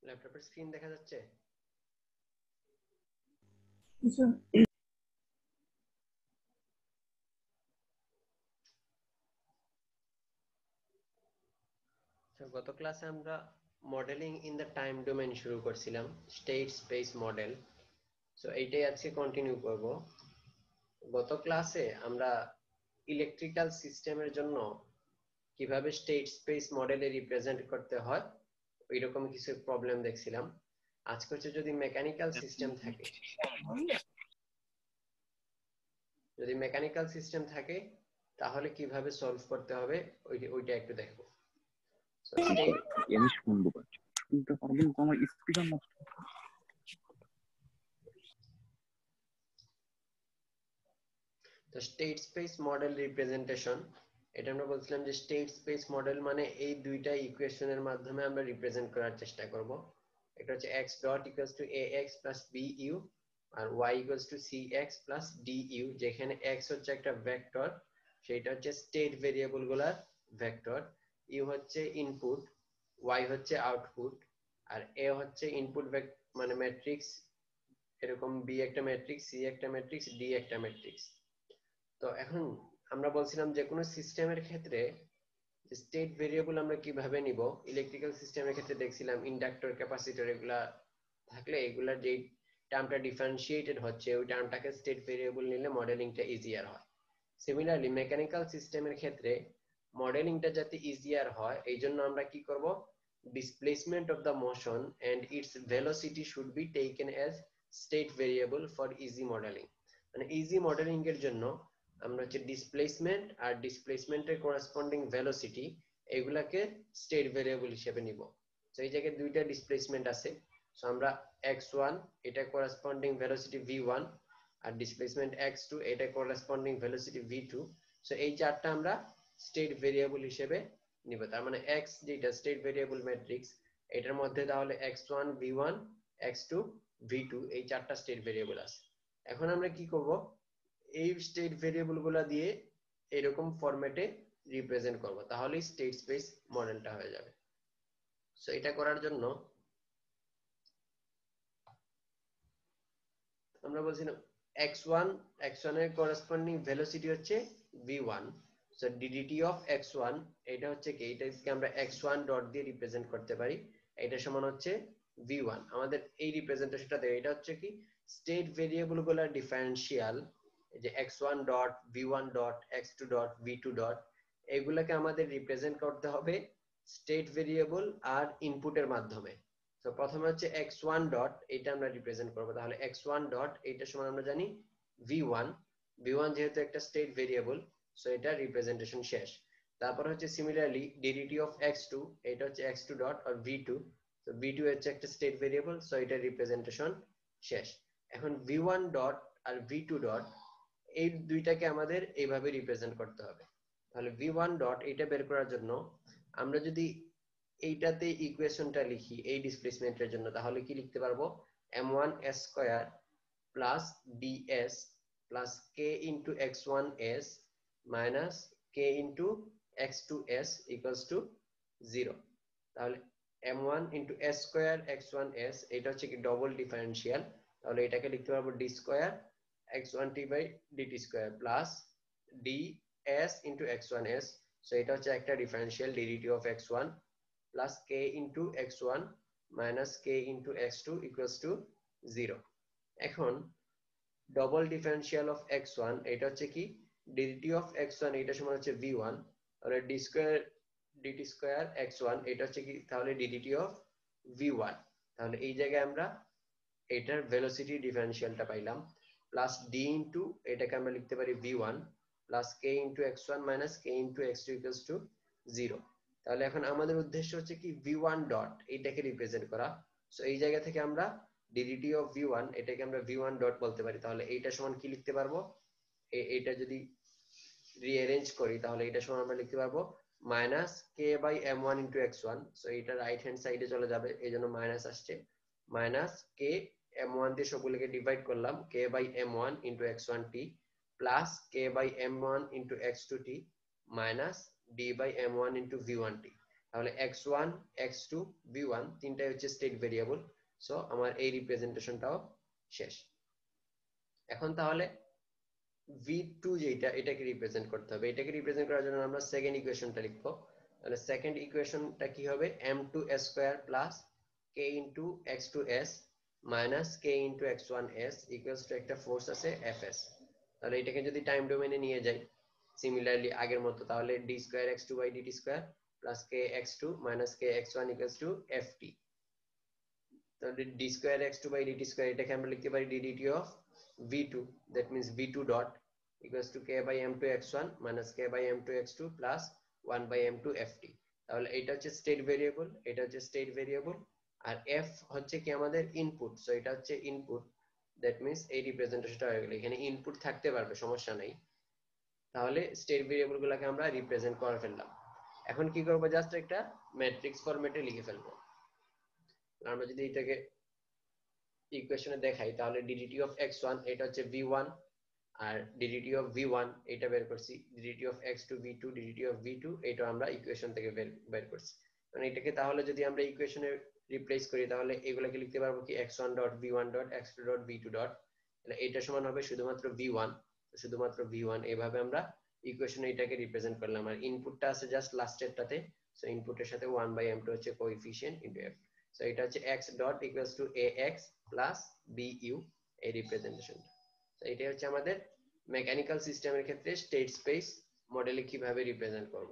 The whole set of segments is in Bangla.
ল্যাপটপের স্ক্রিন দেখা যাচ্ছে? গত ক্লাসে আমরা modelling in the time domain শুরু করছিলাম, স্টেট স্পেস মডেল। সো এইটাই আজকে কন্টিনিউ করব। গত ক্লাসে আমরা ইলেকট্রিক্যাল সিস্টেমের জন্য কিভাবে স্টেট স্পেস মডেলে রিপ্রেজেন্ট করতে হয় ওইরকম কিছু প্রবলেম দেখছিলাম। আজকে হচ্ছে যদি মেকানিক্যাল সিস্টেম থাকে তাহলে কিভাবে সলভ করতে হবে ওইটা একটু দেখবো। আমি শুনবো, শুনতে পারবেন তো? আমার স্পিকার নষ্ট। তো স্টেট স্পেস মডেল রিপ্রেজেন্টেশন, এটা আমরা বলছিলাম যে স্টেট স্পেস মডেল মানে এই দুইটা ইকুয়েশনের মাধ্যমে আমরা রিপ্রেজেন্ট করার চেষ্টা করব। এটা হচ্ছে x dot equals to ax plus bu আর y equals to cx plus du, যেখানে x হচ্ছে একটা ভেক্টর, সেটা হচ্ছে স্টেট ভেরিয়েবল গুলার ভেক্টর, u হচ্ছে ইনপুট, y হচ্ছে আউটপুট, আর a হচ্ছে ইনপুট মানে ম্যাট্রিক্স, এরকম b একটা ম্যাট্রিক্স, c একটা ম্যাট্রিক্স, d একটা ম্যাট্রিক্স। তো এখন আমরা বলছিলাম যে কোনো সিস্টেমের ক্ষেত্রে স্টেট ভেরিয়েবল আমরা কিভাবে নিব। ইলেকট্রিক্যাল সিস্টেমের ক্ষেত্রে দেখছিলাম ইন্ডাক্টর, ক্যাপাসিটর এগুলা থাকলে এগুলার যে টার্মটা ডিফারেন্সিয়েটেড হচ্ছে ওই টার্মটাকে স্টেট ভেরিয়েবল নিলে মডেলিংটা ইজিয়ার হয়। সিমিলারলি মেকানিক্যাল সিস্টেমের ক্ষেত্রে মডেলিংটা যাতে ইজিয়ার হয় এই জন্য আমরা কি করব, displacement of the motion and its velocity should be taken as state variable for easy modelling. মানে ইজি মডেলিং এর জন্য আমরা হচ্ছে ডিসপ্লেসমেন্ট আর ডিসপ্লেসমেন্টের করেসপন্ডিং ভেলোসিটি এগুলাকে স্টেট ভেরিয়েবল হিসেবে নিব। তো এই জায়গায় দুইটা ডিসপ্লেসমেন্ট আছে, সো আমরা x1 এটা করেসপন্ডিং ভেলোসিটি v1 আর ডিসপ্লেসমেন্ট x2 এটা করেসপন্ডিং ভেলোসিটি v2। সো এই চারটা আমরা স্টেট ভেরিয়েবল হিসেবে নিব। তার মানে x যেটা স্টেট ভেরিয়েবল ম্যাট্রিক্স, এটার মধ্যে তাহলে x1 v1 x2 v2 এই চারটা স্টেট ভেরিয়েবল আছে। এখন আমরা কি করব, এই স্টেট ভেরিয়েবল গুলা দিয়ে এরকম ফরম্যাটে রিপ্রেজেন্ট করব, তাহলেই স্টেট স্পেস মডেলটা হয়ে যাবে। সো এটা করার জন্য আমরা বলছিলাম x1 এর করেসপন্ডিং ভেলোসিটি হচ্ছে v1, so ddt of x1 এটা হচ্ছে কি, এটাকে আমরা x1 ডট দিয়ে রিপ্রেজেন্ট করতে পারি, এটা সমান হচ্ছে v1। আমাদের এই রিপ্রেজেন্টেশনটা দেয়, এটা হচ্ছে কি স্টেট ভেরিয়েবল গুলোর ডিফারেনশিয়াল, এই যে x1 dot v1 dot x2 dot v2 dot এগুলোকে আমাদের রিপ্রেজেন্ট করতে হবে স্টেট ভেরিয়েবল আর ইনপুটের মাধ্যমে। তো প্রথমে হচ্ছে x1 ডট, এটা আমরা রিপ্রেজেন্ট করব, তাহলে x1 ডট এটা সমান আমরা জানি v1, v1 যেহেতু একটা স্টেট ভেরিয়েবল সো এটা রিপ্রেজেন্টেশন শেষ। তারপর হচ্ছে সিমিলারলি ddt অফ x2 এটা হচ্ছে x2 ডট আর v2, তো v2 হচ্ছে একটা স্টেট ভেরিয়েবল সো এটা রিপ্রেজেন্টেশন শেষ। এখন v1 ডট আর v2 ডট এই দুইটাকে আমাদের এইভাবে রিপ্রেজেন্ট করতে হবে। তাহলে v1 ডট এটা বের করার জন্য আমরা যদি এইটাতে ইকুয়েশনটা লিখি এই ডিসপ্লেসমেন্টের জন্য, তাহলে কি লিখতে পারবো, m1 square plus ds plus k into x1s minus k into x2s equals to 0। তাহলে m1 into s square x1s এটা হচ্ছে কি ডবল ডিফারেনশিয়াল, তাহলে এটাকে লিখতে পারবো d square x1t by dt square plus ds into x1s, so এটা হচ্ছে একটা differential ddt of x1 plus k into x1 minus k into x2 equals to 0। এখন ডবল ডিফারেনশিয়াল অফ x1 এটা হচ্ছে কি dt অফ x1 এটা সমান হচ্ছে v1, তাহলে d square dt square x1 এটা হচ্ছে কি তাহলে ddt অফ v1। তাহলে এই জায়গায় আমরা এটার ভেলোসিটি ডিফারেনশিয়ালটা পাইলাম, প্লাস d ইনটু এটাকে আমরা লিখতে পারি v1 plus k into x1 minus k into x2 equals to 0। তাহলে এখন আমাদের উদ্দেশ্য হচ্ছে কি v1 ডট এটাকে রিপ্রেজেন্ট করা, সো এই জায়গা থেকে আমরা ddt অফ v1 এটাকে আমরা v1 ডট বলতে পারি। তাহলে এইটা সমান কি লিখতে পারবো, এইটা যদি রিঅ্যারেঞ্জ করি তাহলে এটা সমান আমরা লিখতে পারবো minus k by m1 into x1, so এটা রাইট হ্যান্ড সাইডে চলে যাবে এই জন্য মাইনাস আসছে, মাইনাস k m1 দিয়ে সবগুলোকে ডিভাইড করলাম k by m1 into x1t plus k by m1 into x2t minus d by m1 into v1t। তাহলে x1 x2 v1 তিনটাই হচ্ছে স্টেট ভেরিয়েবল। সো আমার এই রিপ্রেজেন্টেশনটাও শেষ। এখন তাহলে v2 যেটা এটাকে রিপ্রেজেন্ট করতে হবে, এটাকে রিপ্রেজেন্ট করার জন্য আমরা সেকেন্ড ইকুয়েশনটা লিখবো। তাহলে সেকেন্ড ইকুয়েশনটা কি হবে, m2s square plus k into x2s minus k into x1s equals to একটা ফোর্স আছে fs। তাহলে এটাকে যদি টাইম ডোমেইনে নিয়ে যাই সিমিলারলি আগের মতো, তাহলে d square x2 by dt square plus k x2 minus k x1 equals to ft। তাহলে d square x2 by dt square এটাকে আমরা লিখতে পারি ddt of v2, that means v2 dot equals to k by m2 x1 minus k by m2 x2 plus 1 by m2 ft। তাহলে এটা হচ্ছে স্টেট ভেরিয়েবল, এটা হচ্ছে স্টেট ভেরিয়েবল, আর f হচ্ছে কি আমাদের ইনপুট। সো এটা হচ্ছে ইনপুট, দ্যাট মিন্স এই রিপ্রেজেন্টেশনটা হয়ে গেল। এখানে ইনপুট থাকতে পারবে, সমস্যা নাই। তাহলে স্টেট ভেরিয়েবল গুলোকে আমরা রিপ্রেজেন্ট করে ফেললাম। এখন কি করব, জাস্ট একটা ম্যাট্রিক্স ফরম্যাটে লিখে ফেলবো। আমরা যদি এটাকে ইকুয়েশনে দেখাই তাহলে ddt of x1 এটা হচ্ছে v1, R ddt of v1 এটা বের করছি, ddt of x2 v2, ddt of v2 এটা আমরা ইকুয়েশন থেকে বের করছি। মানে এটাকে তাহলে যদি আমরা ইকুয়েশনে রিপ্লেস করি তাহলে এগুলাকে লিখতে পারবো কি x1 dot v1 dot x2 dot v2 dot, তাহলে এটা সমান হবে শুধুমাত্র v1, শুধুমাত্র v1। এইভাবে আমরা ইকুয়েশনে এটাকে রিপ্রেজেন্ট করলাম। আর ইনপুটটা আছে জাস্ট লাস্টেরটাতে, সো ইনপুটের সাথে 1 বাই m2 হচ্ছে কোএফিশিয়েন্ট ইনটু f। সো এটা হচ্ছে x dot equals to ax plus bu, এই রিপ্রেজেন্টেশন। তো এটাই হচ্ছে আমাদের মেকানিক্যাল সিস্টেমের ক্ষেত্রে স্টেট স্পেস মডেলে কিভাবে রিপ্রেজেন্ট করব।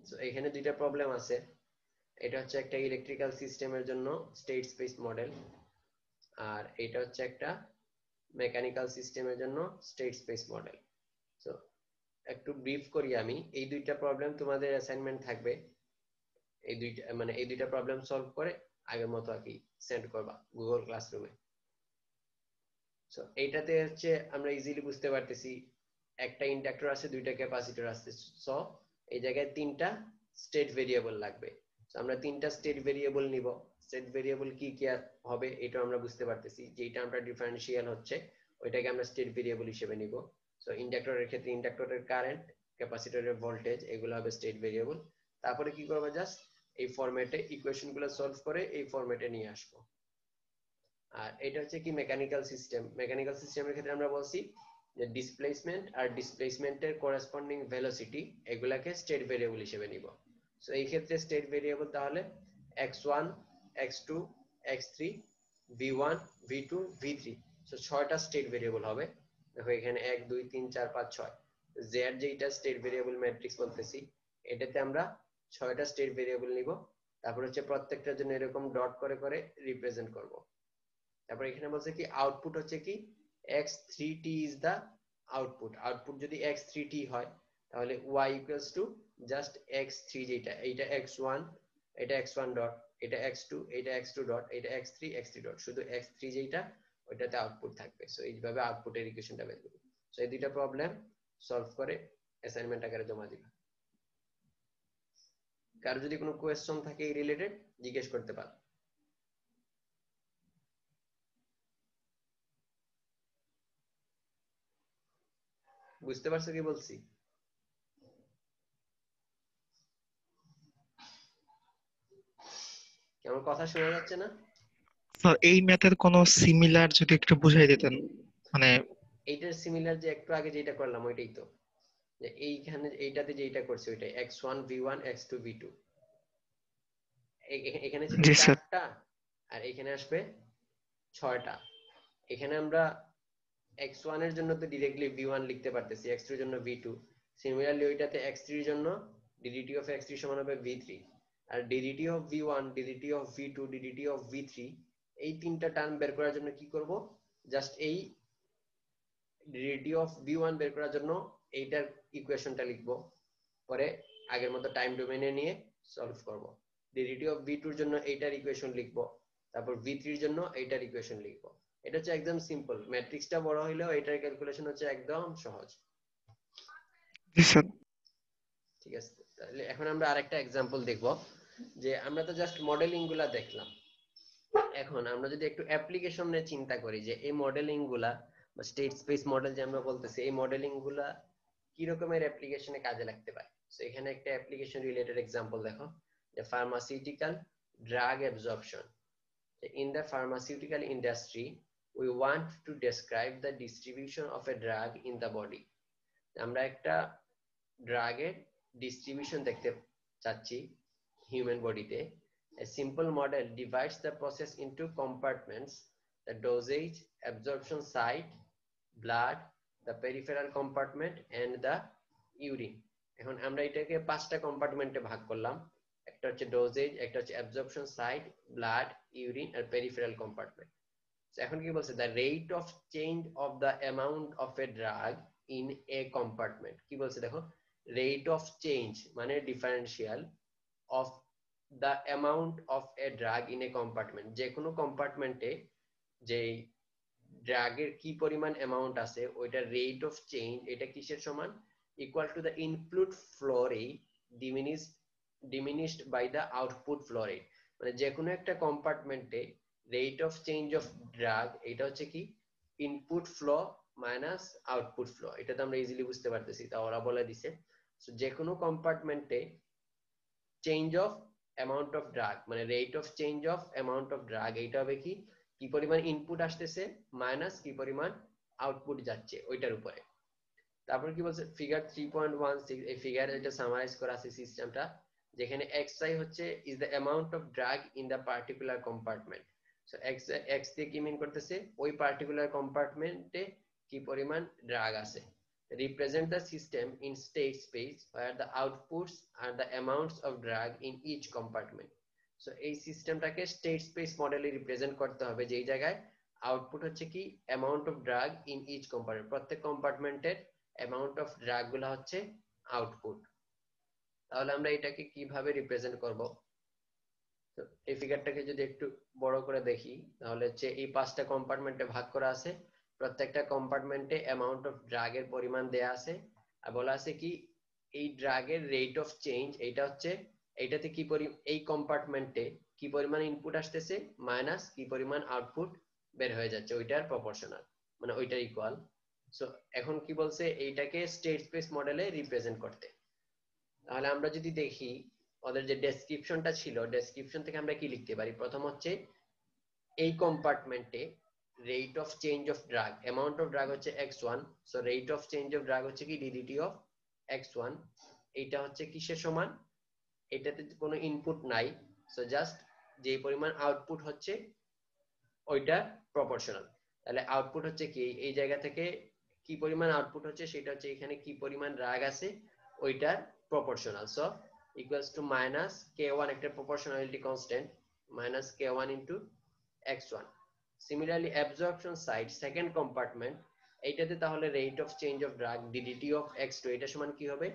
সো এখানে দুইটা প্রবলেম আছে। এটা হচ্ছে একটা ইলেকট্রিক্যাল সিস্টেমের জন্য স্টেট স্পেস মডেল, আর এটা হচ্ছে একটা মেকানিক্যাল সিস্টেমের জন্য স্টেট স্পেস মডেল। সো একটু ব্রিফ করি আমি। এই দুইটা প্রবলেম তোমাদের অ্যাসাইনমেন্ট থাকবে, এই দুইটা প্রবলেম সলভ করে আগের মতো আর কি সেন্ড করবা গুগল ক্লাসরুমে। সো এইটাতে হচ্ছে আমরা ইজিলি বুঝতে পারতেছি একটা ইন্ডাক্টর আছে, দুইটা ক্যাপাসিটর আছে। সো এই জায়গায় তিনটা স্টেট ভেরিয়েবল লাগবে। সো আমরা তিনটা স্টেট ভেরিয়েবল নিব। স্টেট ভেরিয়েবল কি কি হবে এটা আমরা বুঝতে পারতেছি, যেটা আমরা ডিফারেনশিয়াল হচ্ছে ওইটাকে আমরা স্টেট ভেরিয়েবল হিসেবে নিব। সো ইন্ডাক্টরের ক্ষেত্রে ইন্ডাক্টরের কারেন্ট, ক্যাপাসিটরের ভোল্টেজ, এগুলো হবে স্টেট ভেরিয়েবল। তারপরে কি করব, জাস্ট এই ফরম্যাটে ইকুয়েশন গুলো সলভ করে এই ফরম্যাটে নিয়ে আসবো। আর এটা হচ্ছে কি মেকানিক্যাল সিস্টেম। মেকানিক্যাল সিস্টেমের ক্ষেত্রে আমরা বলছি যে ডিসপ্লেসমেন্ট আর ডিসপ্লেসমেন্টের করেসপন্ডিং ভেলোসিটি এগুলাকে স্টেট ভেরিয়েবল হিসেবে নিব। সো এই ক্ষেত্রে স্টেট ভেরিয়েবল তাহলে x1 x2 x3 v1 v2 v3। So 6টা স্টেট ভেরিয়েবল হবে। দেখো এখানে 1 2 3 4 5 6, জেড যেটা স্টেট ভেরিয়েবল ম্যাট্রিক্স বলতেছি এটাতে আমরা 6টা স্টেট ভেরিয়েবল নিব। তারপর হচ্ছে প্রত্যেকটার জন্য এরকম ডট করে করে রিপ্রেজেন্ট করব। তারপর এখানে বলছে কি আউটপুট হচ্ছে কি x3t is the output. Output যদি x3t হয় তাহলে y equals two just x3, যেটা এইটা x1, এটা x1 ডট, এটা x2, এটা x2 ডট, এটা x3 x3 ডট, শুধু x3 যেটা ওইটাতে আউটপুট থাকবে। সো এইভাবে আউটপুটের ইকুয়েশনটা বের করব। সো এই দুইটা প্রবলেম সলভ করে অ্যাসাইনমেন্ট আকারে জমা দিবা। কারো যদি কোনো কোয়েশ্চন থাকে এই রিলেটেড জিজ্ঞেস করতে পারো। বুঝতে পারছো কি বলছি? আমার কথা শোনা যাচ্ছে না? স্যার এই ম্যাথের কোনো সিমিলার যদি একটু বুঝাই দিতেন, মানে এইটার সিমিলার যে একটু আগে যেটা করলাম ওইটাই তো, যে এইখানে এইটাতে যেটা করছে ওইটাই x1 v1 x2 v2। এখানে ছিল জি স্যার। 4টা আর এখানে আসবে 6টা। এখানে আমরা x1 এর জন্য তো डायरेक्टली v1 লিখতে পারতেছি, x2 এর জন্য v2। সিমিলারলি ওইটাতে x3 এর জন্য ddt of x3 সমান হবে v3, R ddt of v1 ddt of v2 ddt of v3 এই তিনটা টার্ম বের করার জন্য কি করব, জাস্ট এই ddt of v1 বের করার জন্য এইটার ইকুয়েশনটা লিখব, পরে আগের মতো টাইম ডোমেইনে নিয়ে সলভ করব। ddt of v2 এর জন্য এইটার ইকুয়েশন লিখব, তারপর v3 এর জন্য এইটার ইকুয়েশন লিখব। এটা হচ্ছে একদম সিম্পল। ম্যাট্রিক্সটা বড় হইলেও এটার ক্যালকুলেশন হচ্ছে একদম সহজ। জি স্যার। ঠিক আছে, তাহলে এখন আমরা আরেকটা एग्जांपल দেখব। যে আমরা তো জাস্ট মডেলিং গুলা দেখলাম, এখন আমরা যদি একটু অ্যাপ্লিকেশন নিয়ে চিন্তা করি যে এই মডেলিং গুলা বা স্টেট স্পেস মডেল যে আমরা বলতেছি এই মডেলিং গুলা কি রকমের অ্যাপ্লিকেশনে কাজে লাগতে পারে। সো এখানে একটা অ্যাপ্লিকেশন রিলেটেড এক্সাম্পল দেখো, যে pharmaceutical drug absorption. In the pharmaceutical industry, we want to describe the distribution of a drug in the body. আমরা একটা ড্রাগের ডিস্ট্রিবিউশন দেখতে চাচ্ছি হিউম্যান বডিতে। A simple model divides the process into compartments: the dosage, absorption site, blood, the peripheral compartment and the urine. এখন আমরা এটাকে 5টা কম্পার্টমেন্টে ভাগ করলাম। একটা হচ্ছে ডোজেজ, একটা হচ্ছে অ্যাবজর্পশন সাইট, ব্লাড, ইউরিন আর পেরিফেরাল কম্পার্টমেন্ট। এখন কি বলছে, the rate of change of the amount of a drug in a compartment. কি বলছে দেখো, রেট অফ চেঞ্জ মানে differential of the amount of a drug in a compartment, যে কোনো কম্পার্টমেন্টে যে ড্রাগের কি পরিমাণ অ্যামাউন্ট আছে ওইটার রেট অফ চেঞ্জ, এটা কিসের সমান, equal to the input flow rate diminished by the output flow rate। মানে যে কোনো একটা কম্পার্টমেন্টে rate of change of drug এটা হচ্ছে কি input flow minus output flow. এটা তো আমরা ইজিলি বুঝতে পারতেছি, তা ওরা বলে দিছে। সো যে কোনো কম্পার্টমেন্টে change of amount of drug মানে rate of change of amount of drug এইটা হবে কি, কি পরিমাণ ইনপুট আসতেছে মাইনাস কি পরিমাণ আউটপুট যাচ্ছে ওইটার উপরে। তারপর কি বলছে, ফিগার 3.16, এই ফিগারে এটা সামারাইজ করা আছে সিস্টেমটা, যেখানে xi হচ্ছে is the amount of drug in the particular compartment. So x দিয়ে কি মিন করতেছে, ওই পার্টিকুলার কম্পার্টমেন্টে কি পরিমাণ ড্রাগ আছে। Represent the system in state space where the outputs are the amounts of drug in each compartment. So এই সিস্টেমটাকে স্টেট স্পেস মডেলে রিপ্রেজেন্ট করতে হবে, যেই জায়গায় আউটপুট হচ্ছে কি amount of drug in each compartment, প্রত্যেক কম্পার্টমেন্টের অ্যামাউন্ট অফ ড্রাগ গুলা হচ্ছে আউটপুট। তাহলে আমরা এটাকে কিভাবে রিপ্রেজেন্ট করব, তো এই ফিগারটাকে যদি একটু বড় করে দেখি তাহলে হচ্ছে এই 5টা কম্পার্টমেন্টে ভাগ করা আছে, প্রত্যেকটা কম্পার্টমেন্টে অ্যামাউন্ট অফ ড্রাগের পরিমাণ দেয়া আছে, আর বলা আছে কি এই ড্রাগের রেট অফ চেঞ্জ এইটা হচ্ছে এইটাতে কি এই কম্পার্টমেন্টে কি পরিমাণ ইনপুট আসতেছে মাইনাস কি পরিমাণ আউটপুট বের হয়ে যাচ্ছে, ওইটার প্রপোর্শনাল মানে ওইটার ইকুয়াল। সো এখন কি বলছে, এইটাকে স্টেট স্পেস মডেলে রিপ্রেজেন্ট করতে। তাহলে আমরা যদি দেখি ওদের যে ডেসক্রিপশনটা ছিল, ডেসক্রিপশন থেকে আমরা কি লিখতে পারি, প্রথম হচ্ছে এই কম্পার্টমেন্টে rate of change of drug, amount of drug হচ্ছে x1, so rate of change of drug হচ্ছে কি ডিডিটি অফ x1। এইটা হচ্ছে কিসের সমান, এটাতে কোনো ইনপুট নাই, সো জাস্ট যে পরিমাণ আউটপুট হচ্ছে ওইটা প্রপোর্শনাল। তাহলে আউটপুট হচ্ছে কি এই জায়গা থেকে কি পরিমাণ আউটপুট হচ্ছে সেটা হচ্ছে এখানে কি পরিমাণ ড্রাগ আছে ওইটার proportional. So equals to minus k1 একটা proportionality constant minus k1 into x1। Similarly absorption site second compartment, এইটাতে তাহলে rate of change of drug d d t of x2 এটা সমান কি হবে,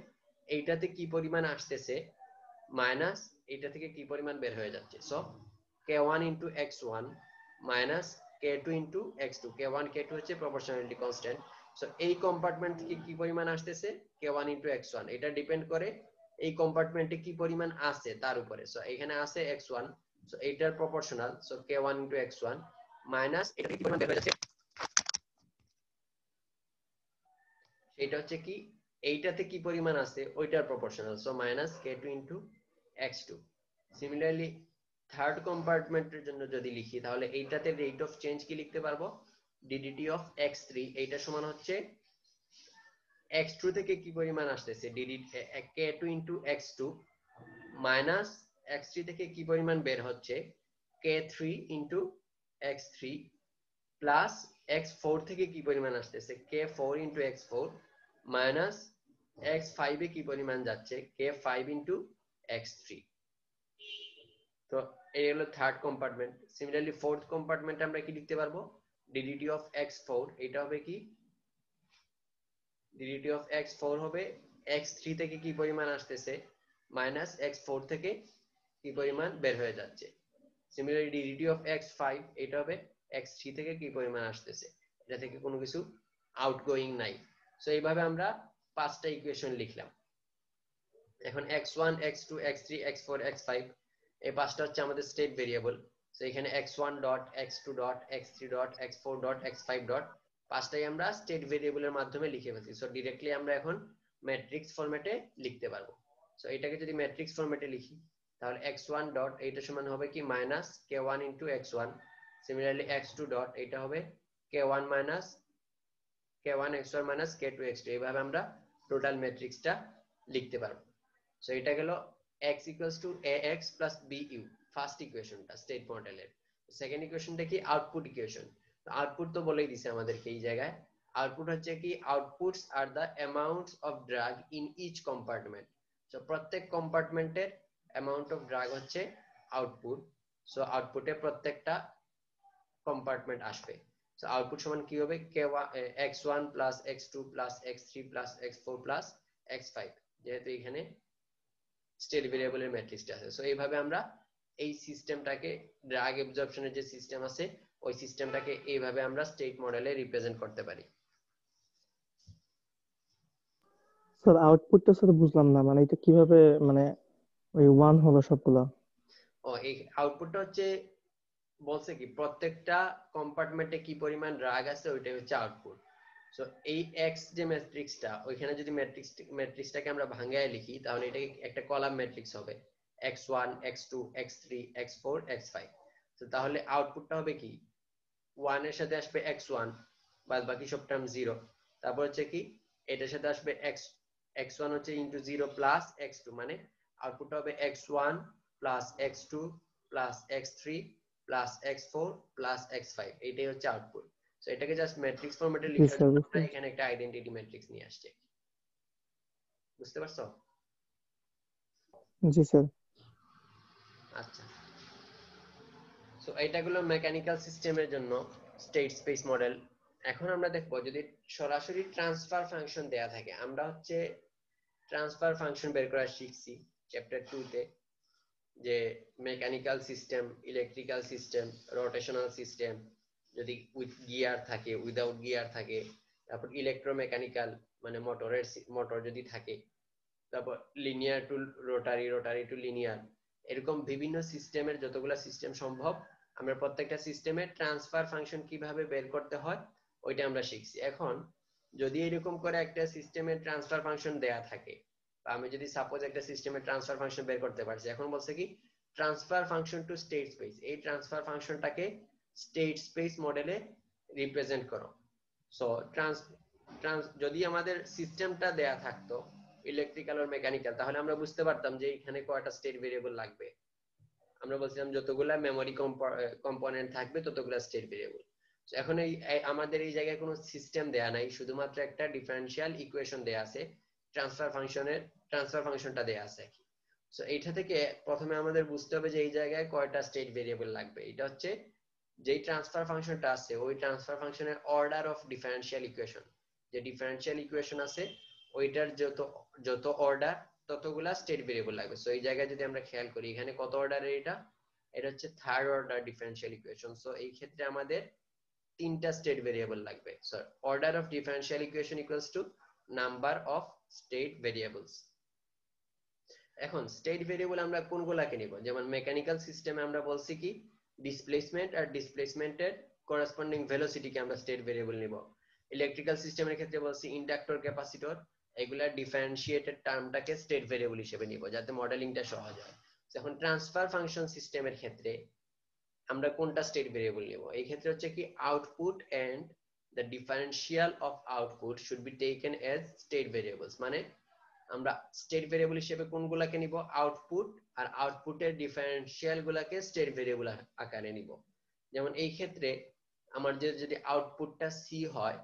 এইটাতে কি পরিমাণ আসতেছে মাইনাস এটা থেকে কি পরিমাণ বের হয়ে যাচ্ছে। So k1 into x1 minus k2 into x2, k1 k2 হচ্ছে প্রপোর্শনালিটি কনস্ট্যান্ট। সো এই কম্পার্টমেন্ট থেকে কি পরিমাণ আসতেছে k1 ইনটু x1, এটা ডিপেন্ড করে এই কম্পার্টমেন্টে কি পরিমাণ আছে তার উপরে। সো এখানে আছে x1, সো এইটার proportional, so k1 into x1 minus এটা কি পরিমাণ বের হয়ে যাচ্ছে সেটা হচ্ছে কি এইটাতে কি পরিমাণ আছে ওইটার proportional, so minus k2 into x2। Similarly third কম্পার্টমেন্টের জন্য যদি লিখি তাহলে এইটাতে রেট অফ চেঞ্জ কি লিখতে পারবো, ডিডিটি অফ x3, এইটা সমান হচ্ছে x2 থেকে কি পরিমাণ আসতেছে k2 into x2 minus x3 থেকে কি পরিমাণ বের হচ্ছে k3 into x3 plus x4 থেকে কি পরিমাণ আসতেছে k4 into x4 minus x5 এ কি পরিমাণ যাচ্ছে k5 ইনটু x3। তো এই হলো থার্ড কম্পার্টমেন্ট। সিমিলারলি ফোর্থ কম্পার্টমেন্টে আমরা কি লিখতে পারবো, ডিডিটি অফ x4, এটা হবে কি ডিডিটি অফ x4 হবে x3 থেকে কি পরিমাণ আসতেছে মাইনাস x4 থেকে কি পরিমাণ বের হয়ে যাচ্ছে। সিমিলারলি ডিডিটি অফ x5 এটা হবে x3 থেকে কি পরিমাণ আসতেছে, এটা থেকে কোনো কিছু আউটগোয়িং নাই। সো এইভাবে আমরা 5টা ইকুয়েশন লিখলাম। এখন x1 x2 x3 x4 x5 এই 5টা হচ্ছে আমাদের স্টেট ভেরিয়েবল। সো এখানে x1 dot x2 dot x3 dot x4 dot x5 dot 5টাই আমরা স্টেট ভেরিয়েবলের মাধ্যমে লিখে ফেলছি। সো ডিরেক্টলি আমরা এখন ম্যাট্রিক্স ফরম্যাটে লিখতে পারবো। সো এটাকে যদি ম্যাট্রিক্স ফরম্যাটে লিখি তাহলে x1 ডট এটা সমান হবে কি minus k1 into x1, similarly x2 dot এটা হবে k1 minus k1 x1 minus k2 x2, এইভাবে আমরা টোটাল ম্যাট্রিক্সটা লিখতে পারবো। সো এটা গেল x equals to ax plus bu, first ইকুয়েশনটা স্টেট মডেলের। সেকেন্ড ইকুয়েশনটা কি আউটপুট ইকুয়েশন। আউটপুট তো বলেই দিছে আমাদেরকে এই জায়গায়, আউটপুট হচ্ছে কি outputs are the amounts of drug in each compartment. So প্রত্যেক কম্পার্টমেন্টের অ্যামাউন্ট অফ ড্রাগ হচ্ছে আউটপুট। সো আউটপুটে প্রত্যেকটা কম্পার্টমেন্ট আসবে। সো আউটপুট সমান কি হবে x1 plus x2 plus x3 plus x4 plus x5, যেহেতু এখানে স্টেট ভেরিয়েবলের ম্যাট্রিক্সটা আছে। সো এইভাবে আমরা এই সিস্টেমটাকে ড্রাগ অ্যাবজর্পশনের যে সিস্টেম আছে ওই সিস্টেমটাকে এইভাবে আমরা স্টেট মডেলে রিপ্রেজেন্ট করতে পারি। স্যার আউটপুটটা স্যার বুঝলাম না, মানে এটা কিভাবে, মানে ওই ওয়ান হলো সবগুলা? ও এই আউটপুটটা হচ্ছে বলছে কি প্রত্যেকটা কম্পার্টমেন্টে কি পরিমাণ ড্রাগ আছে ওইটাই হচ্ছে আউটপুট। সো এই এক্স যে ম্যাট্রিক্সটা ওইখানে যদি ম্যাট্রিক্সটাকে আমরা ভাঙায় লিখি তাহলে এটা একটা কলাম ম্যাট্রিক্স হবে x1 x2 x3 x4 x5। তো তাহলে আউটপুটটা হবে কি 1 এর সাথে আসবে x1 বাদ বাকি সব টার্ম 0, তারপর হচ্ছে কি এটার সাথে আসবে x1 হচ্ছে ইনটু 0 প্লাস x2, মানে আউটপুটটা হবে x1 plus x2 plus x3 plus x4 plus x5, এইটাই হচ্ছে আউটপুট। সো এটাকে জাস্ট ম্যাট্রিক্স ফরম্যাটে জি লেখার স্যার, জন্য বুঝতে আমরা পারছি। এখানে একটা আইডেন্টিটি ম্যাট্রিক্স নিয়ে আসছি। বুঝতে পারছো? জি স্যার। আচ্ছা, সো এটা হলো মেকানিক্যাল সিস্টেমের জন্য স্টেট স্পেস মডেল। এখন আমরা দেখবো যদি সরাসরি ট্রান্সফার ফাংশন দেয়া থাকে, আমরা হচ্ছে ট্রান্সফার ফাংশন বের করা শিখছি চ্যাপ্টার 2 তে, যে mechanical system, electrical system, rotational system, যদি উইথ গিয়ার থাকে, উইদাউট গিয়ার থাকে, তারপর ইলেকট্রোমেকানিক্যাল মানে মোটর যদি থাকে, তারপর linear to rotary, rotary to linear, এরকম বিভিন্ন সিস্টেমের যতগুলো সিস্টেম সম্ভব আমরা প্রত্যেকটা সিস্টেমে ট্রান্সফার ফাংশন কিভাবে বের করতে হয় ওইটা আমরা শিখছি। এখন যদি এরকম করে একটা সিস্টেমের ট্রান্সফার ফাংশন দেয়া থাকে, বা আমি যদি সাপোজ একটা সিস্টেমের ট্রান্সফার ফাংশন বের করতে পারছি, এখন বলছে কি transfer function two state space, এই ট্রান্সফার ফাংশনটাকে স্টেট স্পেস মডেলে রিপ্রেজেন্ট করো। সো যদি আমাদের সিস্টেমটা দেয়া থাকতো ইলেকট্রিক্যাল আর মেকানিক্যাল, তাহলে আমরা বুঝতে পারতাম যে এখানে কয়টা স্টেট ভেরিয়েবল লাগবে। আমরা বলছিলাম যতগুলা মেমরি কম্পোনেন্ট থাকবে ততগুলা স্টেট ভেরিয়েবল। এখন আমাদের এই জায়গায় কোনো সিস্টেম দেয়া নাই, শুধুমাত্র একটা ডিফারেনশিয়াল ইকুয়েশন দেয়া আছে, ট্রান্সফার ফাংশনটা দেয়া আছে। সো এইটা থেকে প্রথমে আমাদের বুঝতে হবে যে এই জায়গায় কয়টা স্টেট ভেরিয়েবল লাগবে। এটা হচ্ছে যেই ট্রান্সফার ফাংশনটা আছে ওই ট্রান্সফার ফাংশনের অর্ডার অফ ডিফারেনশিয়াল ইকুয়েশন, যে ডিফারেনশিয়াল ইকুয়েশন আছে ওইটার যত অর্ডার ততগুলা স্টেট ভেরিয়েবল লাগবে। সো এই জায়গায় যদি আমরা খেয়াল করি এখানে কত অর্ডারের, এটা হচ্ছে third order differential equation. So এই ক্ষেত্রে আমাদের তিনটা স্টেট ভেরিয়েবল লাগবে। So order of differential equation equals to number of state variables. এখন স্টেট ভেরিয়েবল আমরা কোনগুলাকে নিব, যেমন মেকানিক্যাল সিস্টেমে আমরা বলছি কি ডিসপ্লেসমেন্ট আর ডিসপ্লেসমেন্টের করেসপন্ডিং ভেলোসিটিকে আমরা স্টেট ভেরিয়েবল নিব। ইলেকট্রিক্যাল সিস্টেমের ক্ষেত্রে বলছি ইন্ডাক্টর, ক্যাপাসিটর, এগুলা ডিফারেন্সিয়েটেড টার্মটাকে স্টেট ভেরিয়েবল হিসেবে নিব যাতে মডেলিংটা সহজ হয়। এখন ট্রান্সফার ফাংশন সিস্টেমের ক্ষেত্রে আমরা কোনটা স্টেট ভেরিয়েবল নিব, এই ক্ষেত্রে হচ্ছে কি output and the differential of output should be taken as state variables, মানে আমরা স্টেট ভেরিয়েবল হিসেবে কোনগুলাকে নিব, আউটপুট আর আউটপুটের ডিফারেন্সিয়াল গুলাকে স্টেট ভেরিয়েবল আকারে নিব। যেমন এই ক্ষেত্রে আমার যদি আউটপুটটা সি হয়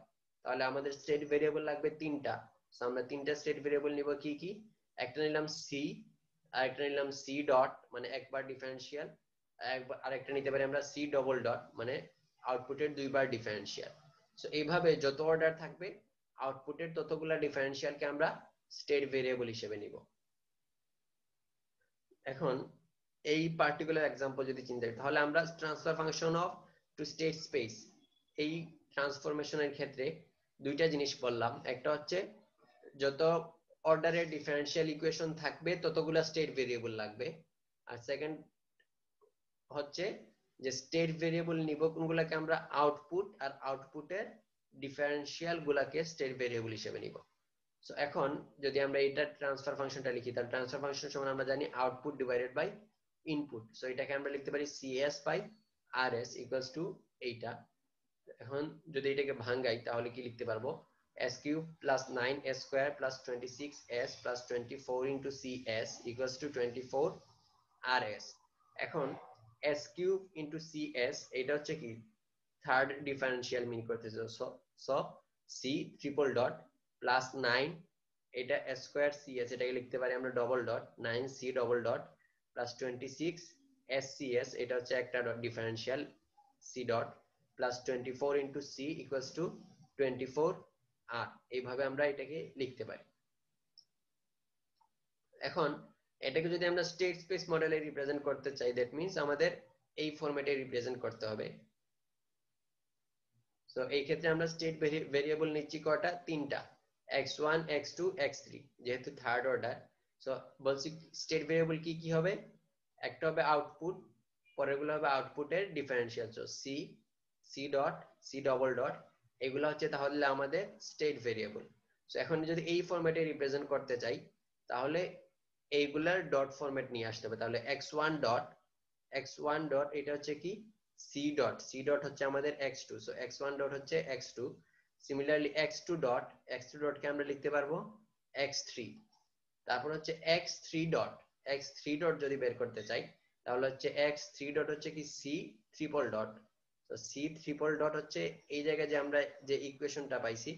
তাহলে আমাদের স্টেট ভেরিয়েবল লাগবে তিনটা। আমরা তিনটা স্টেট ভেরিয়েবল নিব কি কি, একটা নিলাম সি, আরেকটা নিলাম সি ডট মানে একবার ডিফারেন্সিয়াল, আরেকটা নিতে পারি আমরা সি ডবল ডট মানে আউটপুটের দুইবার ডিফারেন্সিয়াল। সো এইভাবে যত অর্ডার থাকবে আউটপুটের ততগুলা ডিফারেন্সিয়ালকে আমরা স্টেট ভেরিয়েবল হিসেবে নিব। এখন এই পার্টিকুলার एग्जांपल যদি চিন্তা করি তাহলে আমরা transfer function of two state space, এই ট্রান্সফরমেশনের ক্ষেত্রে দুইটা জিনিস বললাম, একটা হচ্ছে যত অর্ডারের ডিফারেন্সিয়াল ইকুয়েশন থাকবে ততগুলা স্টেট ভেরিয়েবল লাগবে, আর সেকেন্ড হচ্ছে যে স্টেট ভেরিয়েবল নিব কোনগুলাকে আমরা আউটপুট আর আউটপুটের ডিফারেন্সিয়াল গুলাকে স্টেট ভেরিয়েবল হিসেবে নিব। সো এখন যদি আমরা এটা ট্রান্সফার ফাংশনটা লিখি, তাহলে ট্রান্সফার ফাংশন সমান আমরা জানি output divided by input. So এটাকে আমরা লিখতে পারি CS by RS equals to এইটা। এখন যদি এটাকে ভাঙাই তাহলে কি লিখতে পারবো, s cube plus 9s square plus 26s plus 24 into CS equals to 24 RS। এখন s কিউব ইনটু CS এটা হচ্ছে কি থার্ড ডিফারেন্সিয়াল মিন করতেছে। So c triple dot plus 9 এটা s স্কয়ার CS এটাকে লিখতে পারি আমরা double dot 9c double dot plus 26 SCS এটা হচ্ছে একটা differential c dot plus 24 into c equals to 24 আর এইভাবে আমরা এটাকে লিখতে পারি। এখন এটাকে যদি আমরা স্টেট স্পেস মডেলে রিপ্রেজেন্ট করতে চাই, দ্যাট মিন্স আমাদের এই ফরম্যাটে রিপ্রেজেন্ট করতে হবে। সো এই ক্ষেত্রে আমরা স্টেট ভেরিয়েবল নিচ্ছি কয়টা, তিনটা, x1 x2 x3 যেহেতু থার্ড অর্ডার। সো বলছি স্টেট ভেরিয়েবল কি কি হবে, একটা হবে আউটপুট, পরেরগুলো হবে আউটপুটের differential. So c dot c double dot এগুলো হচ্ছে তাহলে আমাদের স্টেট ভেরিয়েবল। সো এখন যদি এই ফরম্যাটে রিপ্রেজেন্ট করতে চাই তাহলে এইগুলার ডট ফরম্যাট নিয়ে আসতে হবে। তাহলে x1 ডট এটা হচ্ছে কি c ডট হচ্ছে আমাদের x2, সো x1 ডট হচ্ছে x2। Similarly x2 dot K আমরা লিখতে পারবো x3। তারপর হচ্ছে x3 ডট যদি বের করতে চাই তাহলে হচ্ছে x3 ডট হচ্ছে কি c ট্রিপল ডট। তো c ট্রিপল ডট হচ্ছে এই জায়গায় যে আমরা যে ইকুয়েশনটা পাইছি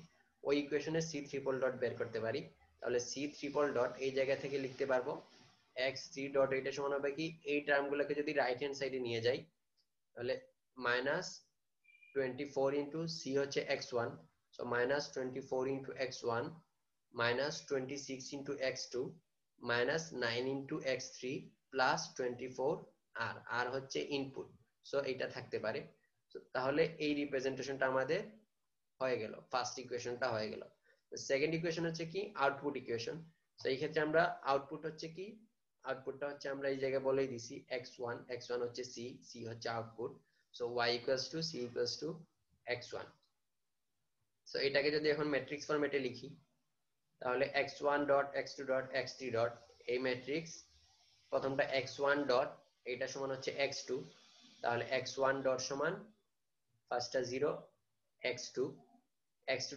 ওই ইকুয়েশনে c ট্রিপল ডট বের করতে পারি। তাহলে c ট্রিপল ডট এই জায়গা থেকে লিখতে পারবো x3 ডট এটা সমান হবে কি, এই টার্মগুলোকে যদি রাইট হ্যান্ড সাইডে নিয়ে যাই তাহলে মাইনাস 24 ইনটু c হচ্ছে x1, so minus 24 into x1 minus 26 into x2 minus 9 into x3 plus 24 আর হচ্ছে ইনপুট। সো এটা থাকতে পারে। তাহলে এই রিপ্রেজেন্টেশনটা আমাদের হয়ে গেল, ফার্স্ট ইকুয়েশনটা হয়ে গেল। সেকেন্ড ইকুয়েশন হচ্ছে কি আউটপুট ইকুয়েশন। সো এই ক্ষেত্রে আমরা আউটপুট হচ্ছে কি, আউটপুটটা হচ্ছে আমরা এই জায়গায় বলেই দিছি x1 হচ্ছে c হচ্ছে output. So y equals two c equals to x1। So এটাকে যদি এখন ম্যাট্রিক্স ফরম্যাটে লিখি তাহলে x1 dot x2 dot x3 dot এই ম্যাট্রিক্স প্রথমটা x1 ডট এটা সমান হচ্ছে x2, তাহলে x1 ডট সমান ফার্স্টটা 0, x2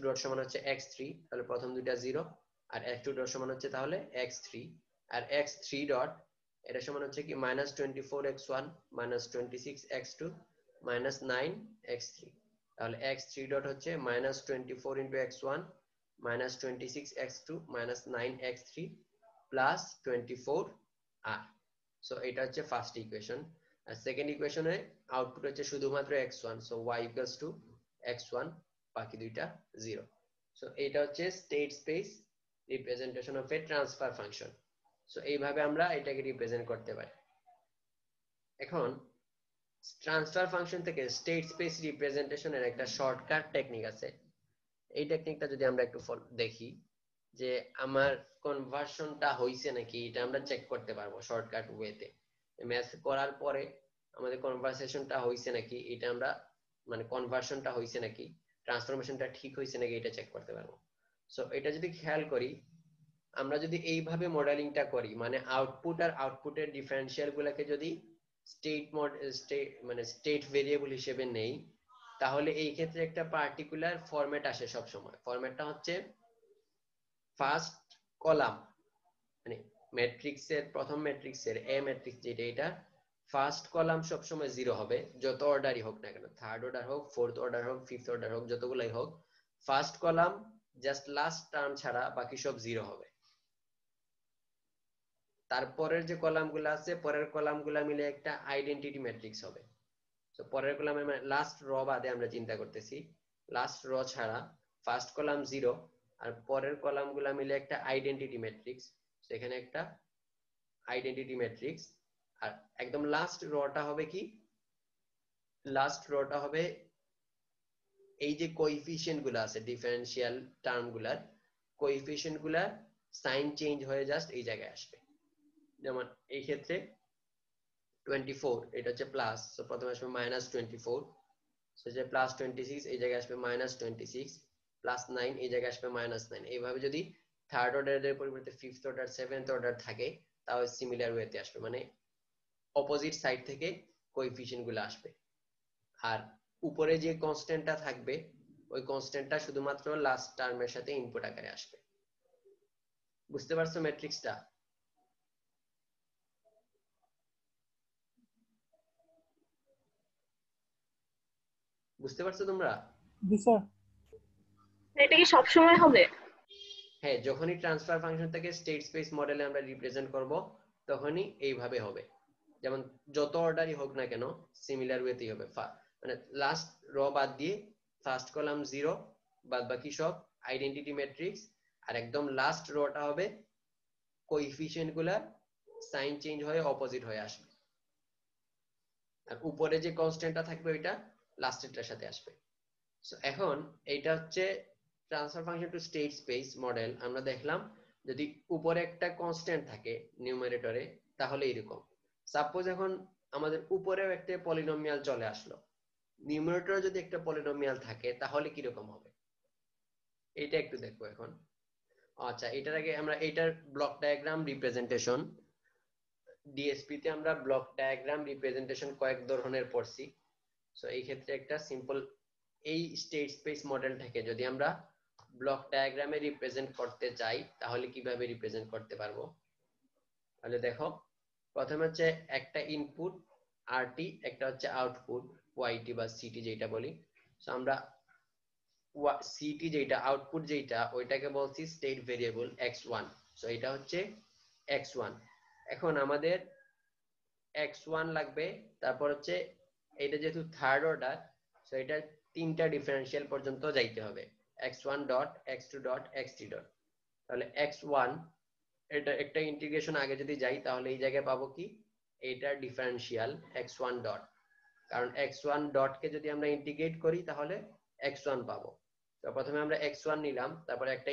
ডট সমান হচ্ছে x3, তাহলে প্রথম দুইটা 0, আর x2 ডট সমান হচ্ছে তাহলে x3, আর x3 ডট এটা সমান হচ্ছে কি minus 24x1 minus 26x2 minus 9x3। তাহলে x3 ডট হচ্ছে minus 24 into x1 minus 26x2 minus 9x3 plus 24 আর। সো এটা হচ্ছে ফার্স্ট ইকুয়েশন। আর সেকেন্ড ইকুয়েশনে আউটপুট হচ্ছে শুধুমাত্র x1, so y equals two x1, বাকি দুইটা 0। সো এটা হচ্ছে state space representation of a transfer function. So এইভাবে আমরা এটাকে রিপ্রেজেন্ট করতে পারি। এখন ট্রান্সফার ফাংশন থেকে স্টেট স্পেস রিপ্রেজেন্টেশনের একটা শর্টকাট টেকনিক আছে। এই টেকনিকটা যদি আমরা একটু দেখি যে আমার কনভার্সনটা হইছে নাকি, এটা আমরা চেক করতে পারবো শর্টকাট ওয়েতে। ম্যাথ করার পরে আমাদের কনভার্সেশনটা হইছে নাকি, এটা আমরা মানে কনভার্সনটা হইছে নাকি, ট্রান্সফরমেশনটা ঠিক হইছে নাকি এটা চেক করতে পারবো। সো এটা যদি খেয়াল করি, আমরা যদি এইভাবে মডেলিংটা করি মানে আউটপুট আর আউটপুটের ডিফারেন্সিয়াল গুলোকে যদি স্টেট ভেরিয়েবল হিসেবে নেই তাহলে এই ক্ষেত্রে একটা পার্টিকুলার ফরম্যাট আসে সব সময়। ফরম্যাটটা হচ্ছে ফার্স্ট কলাম মানে ম্যাট্রিক্সের প্রথম ম্যাট্রিক্সের এ ম্যাট্রিক্স যেটা, এটা ফার্স্ট কলাম সবসময় 0 হবে যত অর্ডারই হোক না কেন, থার্ড অর্ডার হোক, ফোর্থ অর্ডার হোক, ফিফথ অর্ডার হোক, যতগুলাই হোক first column just last term ছাড়া বাকি সব 0 হবে। তারপরের যে কলামগুলো আছে পরের কলামগুলো মিলে একটা আইডেন্টিটি ম্যাট্রিক্স হবে। তো পরের কলামে মানে লাস্ট র বাদে আমরা চিন্তা করতেছি, লাস্ট র ছাড়া ফার্স্ট কলাম 0 আর পরের কলামগুলো মিলে একটা আইডেন্টিটি ম্যাট্রিক্স। সেখানে একটা আইডেন্টিটি ম্যাট্রিক্স আর একদম লাস্ট রটা হবে কি, লাস্ট রটা হবে এই যে কোএফিসিয়েন্ট গুলো আছে ডিফারেন্সিয়াল টার্ম গুলার, কোএফিসিয়েন্ট গুলা সাইন চেঞ্জ হয়ে জাস্ট এই জায়গায় আসবে। যেমন এই ক্ষেত্রে 24 এটা হচ্ছে প্লাস, সো প্রথমে আসবে মাইনাস 24, সো যে প্লাস 26 এই জায়গায় আসবে মাইনাস 26, প্লাস 9 এই জায়গায় আসবে মাইনাস 9। এইভাবে যদি থার্ড অর্ডারের পরিবর্তে ফিফথ অর্ডার সেভেন্থ অর্ডার থাকে তাও সিমিলার ওয়েতে আসবে, মানে অপোজিট সাইড থেকে কোএফিসিয়েন্ট গুলো আসবে। আর উপরে যে কনস্ট্যান্টটা থাকবে ওই কনস্ট্যান্টটা শুধুমাত্র লাস্ট টার্মের সাথে ইনপুট আকারে আসবে। বুঝতে পারছো ম্যাট্রিক্সটা? বুঝতে পারছো তোমরা? জি স্যার। এটা কি সব সময় হবে? হ্যাঁ, যখনই ট্রান্সফার ফাংশন থেকে স্টেট স্পেস মডেলে আমরা রিপ্রেজেন্ট করব তখনই এইভাবে হবে। যেমন যত অর্ডারই হোক না কেন সিমিলার ওয়েতেই হবে, মানে লাস্ট র বাদ দিয়ে ফার্স্ট কলাম 0, বাদ বাকি সব আইডেন্টিটি ম্যাট্রিক্স, আর একদম লাস্ট রটা হবে কোএফিসিয়েন্ট গুলা সাইন চেঞ্জ হয়ে অপোজিট হয়ে আসবে, আর উপরে যে কনস্ট্যান্টটা থাকবে ওইটা লাস্টেরটার সাথে আসবে। সো এখন এইটা হচ্ছে transfer function two state space model. আমরা দেখলাম যদি উপরে একটা কনস্ট্যান্ট থাকে নিউমারেটরে তাহলে এরকম। সাপোজ এখন আমাদের উপরেও একটা পলিনোমিয়াল চলে আসলো, নিউমারেটরে যদি একটা পলিনোমিয়াল থাকে তাহলে কিরকম হবে এটা একটু দেখবো এখন। আচ্ছা, এটার আগে আমরা এইটার ব্লক ডায়াগ্রাম রিপ্রেজেন্টেশন, ডিএসপি তে আমরা ব্লক ডায়াগ্রাম রিপ্রেজেন্টেশন কয়েক ধরনের পড়ছি। সো এই ক্ষেত্রে একটা সিম্পল এই স্টেট স্পেস মডেলটাকে যদি আমরা ব্লক ডায়াগ্রামে রিপ্রেজেন্ট করতে চাই তাহলে কিভাবে রিপ্রেজেন্ট করতে পারবো? তাহলে দেখো, প্রথমে হচ্ছে একটা ইনপুট আরটি, একটা হচ্ছে আউটপুট ওয়াইটি বা সিটি যেটা বলি। সো আমরা সিটি যেটা আউটপুট যেটা ওইটাকে বলছি স্টেট ভেরিয়েবল x1। সো এটা হচ্ছে x1। এখন আমাদের x1 লাগবে, তারপর হচ্ছে এটা যেহেতু থার্ড অর্ডার সো এটা তিনটা ডিফারেন্সিয়াল পর্যন্ত যাইতে হবে, x1 dot x2 dot x3 dot. তাহলে x1 এটা একটা ইন্টিগ্রেশন আগে যদি যাই তাহলে এই জায়গায় পাবো কি এটার ডিফারেন্সিয়াল x1 ডট, কারণ x1 ডট কে যদি আমরা ইন্টিগ্রেট করি তাহলে x1 পাবো। তো প্রথমে আমরা x1 নিলাম, তারপর একটা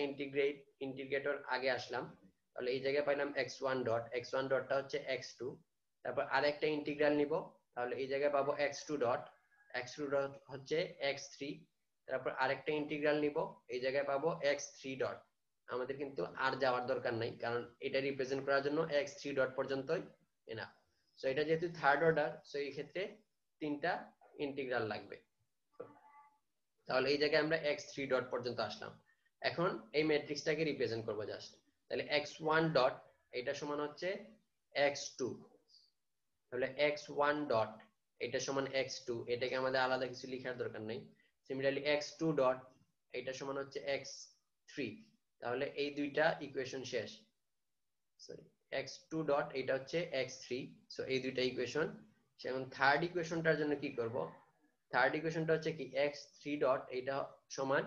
ইন্টিগ্রেটর আগে আসলাম, তাহলে এই জায়গায় পাইলাম x1 ডট, x1 ডটটা হচ্ছে x2, তারপর আরেকটা ইন্টিগ্রাল নিব, তাহলে এই জায়গায় পাবো x2 ডট, x2 ডট হচ্ছে x3, তারপর আরেকটা ইন্টিগ্রাল নিব, এই জায়গায় পাবো x3 ডট। আমাদের কিন্তু আর যাওয়ার দরকার নাই কারণ এটা রিপ্রেজেন্ট করার জন্য x3 ডট পর্যন্তই এনাফ। সো এটা যেহেতু থার্ড অর্ডার সো এই ক্ষেত্রে তিনটা ইন্টিগ্রাল লাগবে। তাহলে এই জায়গায় আমরা x3 ডট পর্যন্ত আসলাম। এখন এই ম্যাট্রিক্সটাকে রিপ্রেজেন্ট করব জাস্ট, তাহলে x1 ডট এটা সমান হচ্ছে x2, তাহলে x1 ডট এটা সমান x2, এটাকে আমাদের আলাদা কিছু লেখার দরকার নেই। সিমিলারলি x2 ডট এটা সমান হচ্ছে x3, তাহলে এই দুইটা ইকুয়েশন শেষ। সরি, x2 ডট এটা হচ্ছে x3, সো এই দুইটা ইকুয়েশন। এখন থার্ড ইকুয়েশনটার জন্য কি করব? থার্ড ইকুয়েশনটা হচ্ছে কি x3 ডট এটা সমান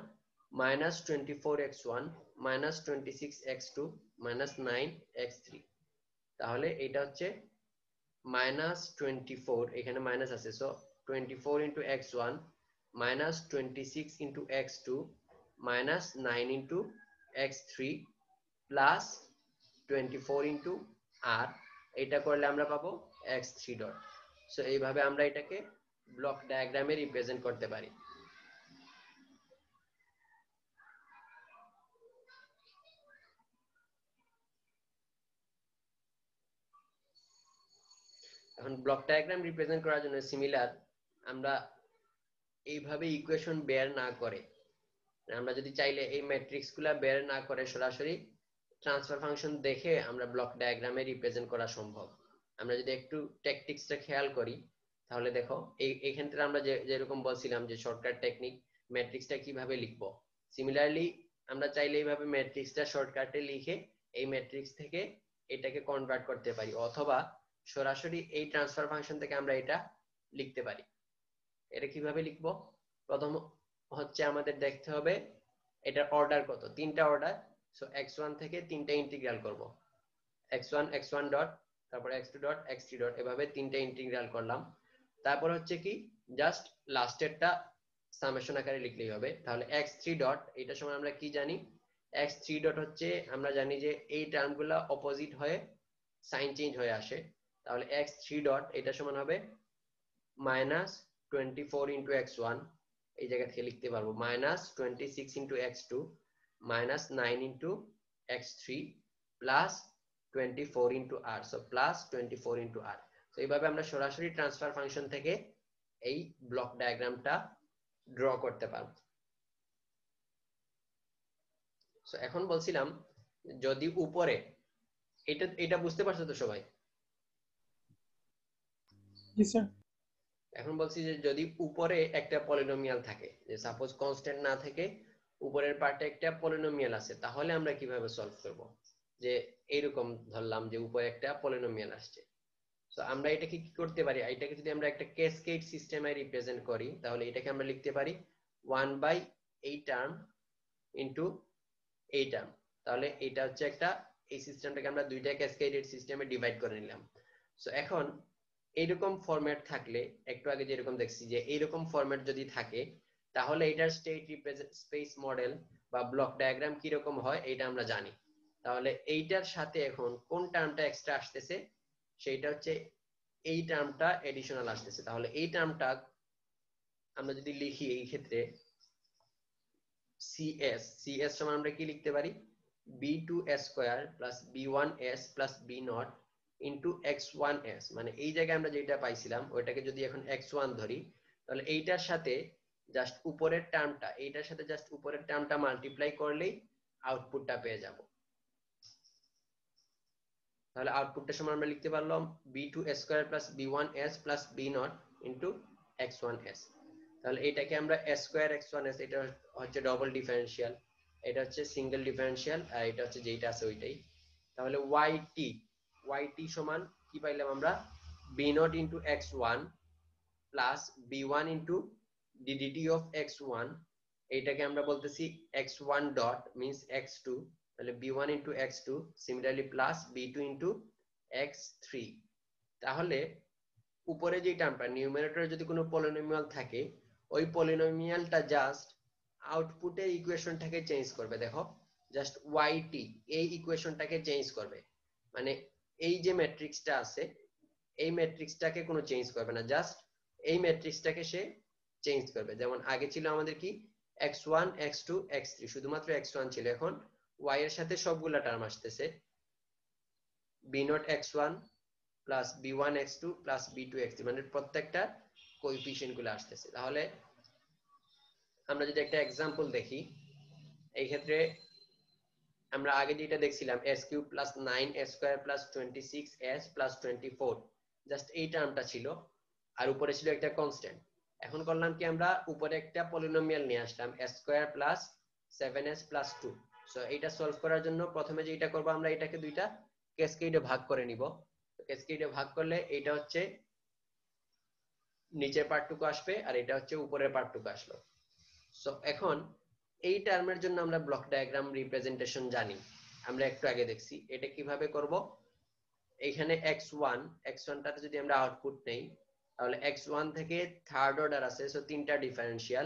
-24x1 -26x2 -9x3, তাহলে এটা হচ্ছে -24, এখানে মাইনাস আছে so 24 into x1 -26 into x2 -9 into x3 plus 24 into r, এটা করলে আমরা পাবো x3 ডট। সো এইভাবে আমরা এটাকে ব্লক ডায়াগ্রামে রিপ্রেজেন্ট করতে পারি। এখন ব্লক ডায়াগ্রাম রিপ্রেজেন্ট করার জন্য সিমিলার আমরা এইভাবে ইকুয়েশন বের না করে, আমরা যদি চাইলে এই ম্যাট্রিক্স গুলা বের না করে সরাসরি ট্রান্সফার ফাংশন দেখে আমরা ব্লক ডায়াগ্রামে রিপ্রেজেন্ট করা সম্ভব। আমরা যদি একটু ট্যাকটিক্সটা খেয়াল করি তাহলে দেখো এইখান থেকে আমরা যেরকম বলছিলাম যে শর্টকাট টেকনিক ম্যাট্রিক্সটা কিভাবে লিখবো, সিমিলারলি আমরা চাইলে এইভাবে ম্যাট্রিক্সটা শর্টকাটে লিখে এই ম্যাট্রিক্স থেকে এটাকে কনভার্ট করতে পারি, অথবা সরাসরি এই ট্রান্সফার ফাংশন থেকে আমরা এটা লিখতে পারি। এটা কিভাবে লিখবো? প্রথম হচ্ছে আমাদের দেখতে হবে এটার অর্ডার কত, তিনটা অর্ডার। সো x1 থেকে তিনটা ইন্টিগ্রাল করব, x1 ডট, তারপর x2 ডট, x3 ডট, এভাবে তিনটা ইন্টিগ্রাল করলাম। তারপর হচ্ছে কি জাস্ট লাস্টেরটা সামেশন আকারে লিখলেই হবে। তাহলে x3 ডট এটা সময় আমরা কি জানি, x3 ডট হচ্ছে আমরা জানি যে এই টার্মগুলো অপোজিট হয়ে সাইন চেঞ্জ হয়ে আসে, তাহলে x3 ডট এটা সমান হবে -24 ইনটু x1, এই জায়গা থেকে লিখতে পারবো -26 into x2 -9 into x3 plus 24 into r, so plus 24 into r। তো এইভাবে আমরা সরাসরি ট্রান্সফার ফাংশন থেকে এই ব্লক ডায়াগ্রামটা ড্র করতে পারবো। সো এখন বলছিলাম যদি উপরে এটা এটা বুঝতে পারছো তো সবাই? জি স্যার। এখন বলছি যে যদি উপরে একটা পলিনোমিয়াল থাকে, যে সাপোজ কনস্ট্যান্ট না থেকে উপরের পার্টে একটা পলিনোমিয়াল আছে, তাহলে আমরা কিভাবে সলভ করব? যে এইরকম ধরলাম যে উপরে একটা পলিনোমিয়াল আসছে, তো আমরা এটাকে কি করতে পারি? এটাকে যদি আমরা একটা ক্যাসকেড সিস্টেমে রিপ্রেজেন্ট করি, তাহলে এটাকে আমরা লিখতে পারি 1 বাই এই টার্ম ইনটু এই টার্ম। তাহলে এটা হচ্ছে একটা, এই সিস্টেমটাকে আমরা দুইটা ক্যাসকেডেড সিস্টেমে ডিভাইড করে নিলাম। সো এখন এইরকম ফরম্যাট থাকলে, একটু আগে যেরকম দেখছি যে এইরকম ফরম্যাট যদি থাকে, তাহলে এটার স্টেট রিপ্রেজেন্ট স্পেস মডেল বা ব্লক ডায়াগ্রাম কিরকম হয় এটা আমরা জানি। তাহলে এইটার সাথে এখন কোন টার্মটা এক্সট্রা আসতেছে, সেইটা হচ্ছে এই টার্মটা এডিশনাল আসতেছে। তাহলে এই টার্মটা আমরা যদি লিখি এই ক্ষেত্রে CS সমান আমরা কি লিখতে পারি? B2s square plus B1s plus B0 into x1s, মানে এই জায়গায় আমরা যেটা পাইছিলাম ওইটাকে যদি এখন x1 ধরি, তাহলে এইটার সাথে জাস্ট উপরের টার্মটা, এইটার সাথে জাস্ট উপরের টার্মটা মাল্টিপ্লাই করলেই আউটপুটটা পেয়ে যাব। তাহলে আউটপুটটা সমান আমরা লিখতে পারলাম B2s square plus B1s plus B0 into x1s। তাহলে এটাকে আমরা s স্কয়ার x1s, এটা হচ্ছে ডবল ডিফারেনশিয়াল, এটা হচ্ছে সিঙ্গেল ডিফারেনশিয়াল, আর এটা হচ্ছে যেটা আছে ওইটাই। তাহলে yt সমান কি পাইলাম আমরা? b0 into x1 plus b1 into ddt of x1, এইটাকে আমরা বলতেছি x1 ডট মিন্স x2, তাহলে b1 into x2 similarly plus b2 into x3। তাহলে উপরে যে টার্মটা নিউমারেটরে যদি কোনো পলিনোমিয়াল থাকে, ওই পলিনোমিয়ালটা জাস্ট আউটপুটের ইকুয়েশনটাকে চেঞ্জ করবে। দেখো জাস্ট yt এই ইকুয়েশনটাকে চেঞ্জ করবে, মানে এই যে ম্যাট্রিক্সটা আছে এই ম্যাট্রিক্সটাকে কোনো চেঞ্জ করবে না, জাস্ট এই ম্যাট্রিক্সটাকে সে চেঞ্জ করবে। যেমন আগে ছিল আমাদের কি x1 x2 x3, শুধুমাত্র x1 ছিল, এখন y এর সাথে সবগুলা টার্ম আসতেছে, b0 x1 plus b1 x2 plus b2 x3, মানে প্রত্যেকটা কোএফিশিয়েন্ট গুলো আসতেছে। তাহলে আমরা যদি একটা एग्जांपल দেখি, এই ক্ষেত্রে আমরা আগে যেটা দেখছিলাম s³ plus 9s square plus 26s plus 24, just এই টার্মটা ছিল, আর উপরে ছিল একটা কনস্ট্যান্ট। এখন করলাম কি, আমরা উপরে একটা পলিনোমিয়াল নিয়ে আসলাম s square plus 7s plus 2। So এটা সলভ করার জন্য প্রথমে যেটা করব, আমরা এটাকে দুইটা ক্যাসকেডে ভাগ করে নিব। ক্যাসকেডে ভাগ করলে এটা হচ্ছে নিচের পার্টটুকু আসবে, আর এটা হচ্ছে উপরের পার্টটুকু আসলো। সো এখন এই টার্মের জন্য আমরা ব্লক ডায়াগ্রাম রিপ্রেজেন্টেশন জানি, আমরা একটু আগে দেখছি। এটা কিভাবে করব? এখানে x1টাতে যদি আমরা আউটপুট নেই, তাহলে x1 থেকে থার্ড অর্ডার আছে, সো তিনটা differential